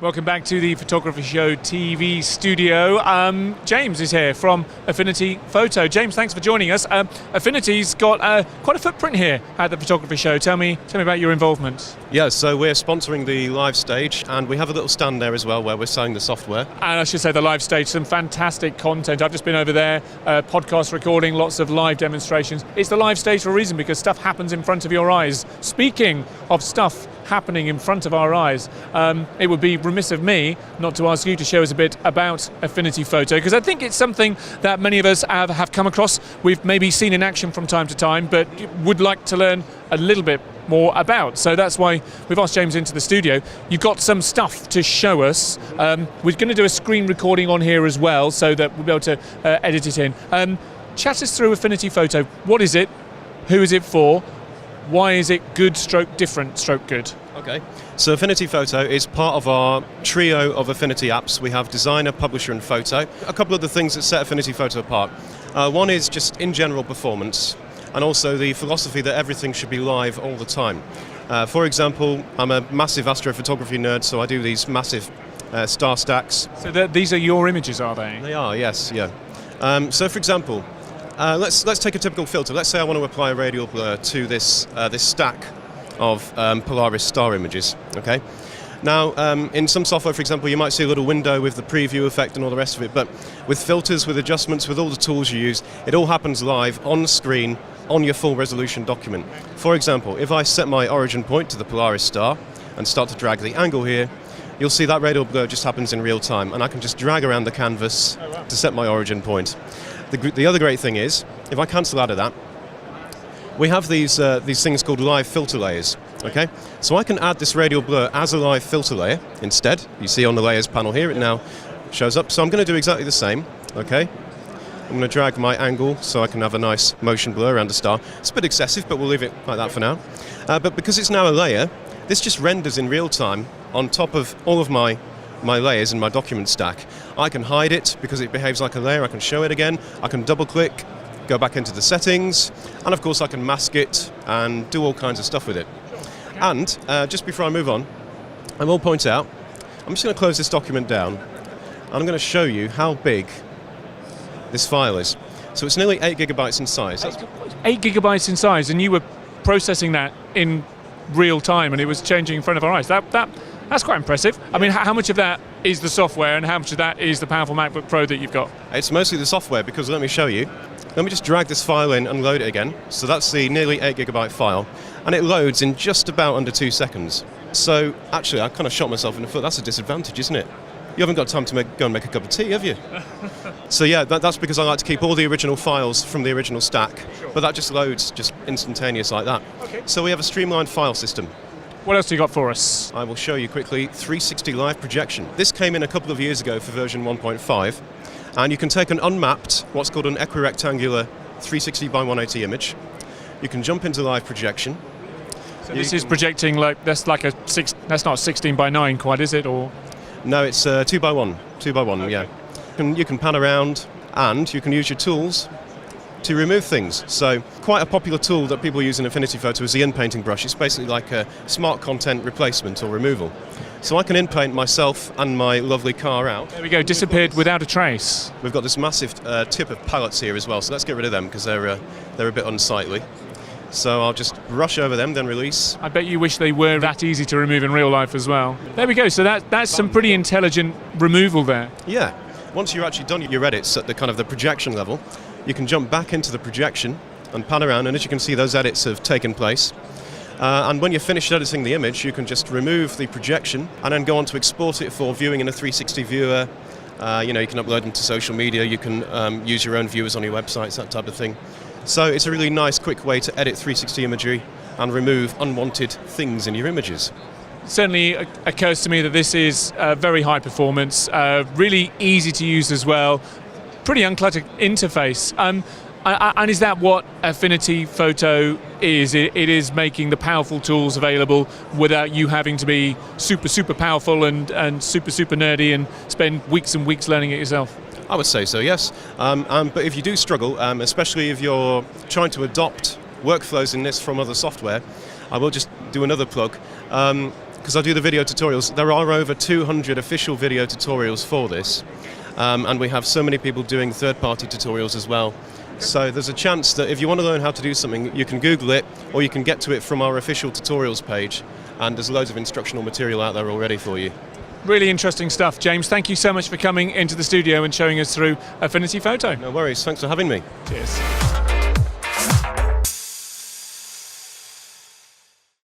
Welcome back to the Photography Show TV studio. James is here from Affinity Photo. James, thanks for joining us. Affinity's got quite a footprint here at the Photography Show. Tell me about your involvement. Yeah, so we're sponsoring the live stage, and we have a little stand there as well where we're selling the software. And I should say the live stage, some fantastic content. I've just been over there, podcast recording, lots of live demonstrations. It's the live stage for a reason, because stuff happens in front of your eyes. Speaking of stuff happening in front of our eyes, it would be remiss of me not to ask you to show us a bit about Affinity Photo, because I think it's something that many of us have come across. We've maybe seen in action from time to time, but would like to learn a little bit more about. So that's why we've asked James into the studio. You've got some stuff to show us. We're going to do a screen recording on here as well, so that we'll be able to edit it in. Chat us through Affinity Photo. What is it? Who is it for? Why is it good stroke different stroke good? Okay, so Affinity Photo is part of our trio of Affinity apps. We have Designer, Publisher and Photo. A couple of the things that set Affinity Photo apart. One is just in general performance, and also the philosophy that everything should be live all the time. For example, I'm a massive astrophotography nerd, so I do these massive star stacks. So these are your images, are they? They are, yes, yeah. So for example, let's take a typical filter. Let's say I want to apply a radial blur to this stack of Polaris star images. Okay. Now, in some software, for example, you might see a little window with the preview effect and all the rest of it. But with filters, with adjustments, with all the tools you use, it all happens live on screen on your full resolution document. For example, if I set my origin point to the Polaris star and start to drag the angle here, you'll see that radial blur just happens in real time, and I can just drag around the canvas to set my origin point. The other great thing is, if I cancel out of that, we have these things called live filter layers. Okay, so I can add this radial blur as a live filter layer instead. You see on the layers panel here, it now shows up. So I'm going to do exactly the same. Okay, I'm going to drag my angle so I can have a nice motion blur around the star. It's a bit excessive, but we'll leave it like that for now. But because it's now a layer, this just renders in real time on top of all of my layers in my document stack. I can hide it because it behaves like a layer. I can show it again. I can double click, go back into the settings, and of course I can mask it and do all kinds of stuff with it. And just before I move on, I will point out, I'm just going to close this document down, and I'm going to show you how big this file is. So it's nearly 8 gigabytes in size. 8 gigabytes in size, and you were processing that in real time, and it was changing in front of our eyes. That's quite impressive. I mean, how much of that is the software, and how much of that is the powerful MacBook Pro that you've got? It's mostly the software, because let me show you. Let me just drag this file in and load it again. So that's the nearly 8 gigabyte file, and it loads in just about under 2 seconds. So actually, I kind of shot myself in the foot. That's a disadvantage, isn't it? You haven't got time to go and make a cup of tea, have you? So yeah, that's because I like to keep all the original files from the original stack, but that just loads just instantaneous like that. Okay. So we have a streamlined file system. What else do you got for us? I will show you quickly 360 live projection. This came in a couple of years ago for version 1.5, and you can take an unmapped, what's called an equirectangular 360 by 180 image. You can jump into live projection. So this is projecting that's not 16 by 9 quite, is it? Or no, it's 2 by 1. 2 by 1, okay. Yeah. You can pan around, and you can use your tools to remove things. So quite a popular tool that people use in Affinity Photo is the in-painting brush. It's basically like a smart content replacement or removal. So I can in-paint myself and my lovely car out. There we go, disappeared without a trace. We've got this massive tip of palettes here as well, so let's get rid of them because they're a bit unsightly. So I'll just brush over them, then release. I bet you wish they were that easy to remove in real life as well. There we go, so that's some pretty intelligent removal there. Yeah, once you're actually done your edits at the kind of the projection level, you can jump back into the projection and pan around, and as you can see, those edits have taken place. And when you're finished editing the image, you can just remove the projection and then go on to export it for viewing in a 360 viewer. You can upload them to social media, you can use your own viewers on your websites, that type of thing. So it's a really nice, quick way to edit 360 imagery and remove unwanted things in your images. Certainly occurs to me that this is very high performance, really easy to use as well, pretty uncluttered interface. And is that what Affinity Photo is? It is making the powerful tools available without you having to be super powerful and super nerdy and spend weeks and weeks learning it yourself? I would say so, yes. But if you do struggle, especially if you're trying to adopt workflows in this from other software, I will just do another plug. because I do the video tutorials, there are over 200 official video tutorials for this, and we have so many people doing third-party tutorials as well. So there's a chance that if you want to learn how to do something, you can Google it, or you can get to it from our official tutorials page, and there's loads of instructional material out there already for you. Really interesting stuff. James, thank you so much for coming into the studio and showing us through Affinity Photo. No worries, thanks for having me. Cheers.